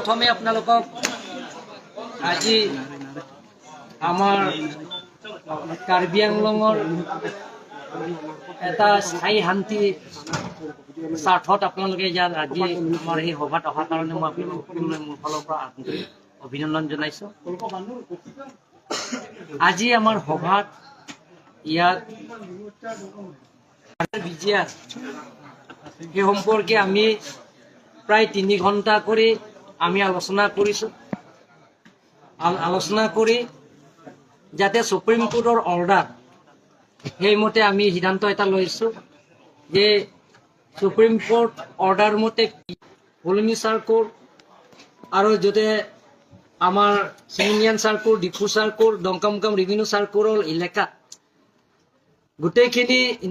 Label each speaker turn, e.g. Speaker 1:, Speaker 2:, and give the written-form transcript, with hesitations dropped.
Speaker 1: প্ৰথমে আপোনালোকক আজি আমাৰ কাৰ্বি আংলঙৰ এটা স্থায়ী শান্তি স্বাৰ্থত আপোনালোকে ইয়াত আজি আমাৰ এই সভাত অহাৰ কাৰণে মই আপোনালোকক মোৰ ফালৰ পৰা আন্তৰিক অভিনন্দন জনাইছোঁ। আজি আমাৰ সভাত ইয়াত বিজিআৰ সেই সম্পৰ্কে আমি প্ৰায় 3 ঘণ্টা কৰি আমি আলোচনা কৰিছোঁ। আলোচনা কৰি যাতে সুপ্ৰিম কোৰ্টৰ অৰ্ডাৰ সেইমতে আমি সিদ্ধান্ত এটা লৈছোঁ যে সুপ্ৰিম কোৰ্ট অৰ্ডাৰ মতে কলনী চাৰ্কল আৰু যাতে আমাৰ চিমিনিয়ান চাৰ্কল, ডিফু চাৰ্কল, দমকামকাম ৰেভিনিউ চাৰ্কলৰ এলেকাত গোটেইখিনি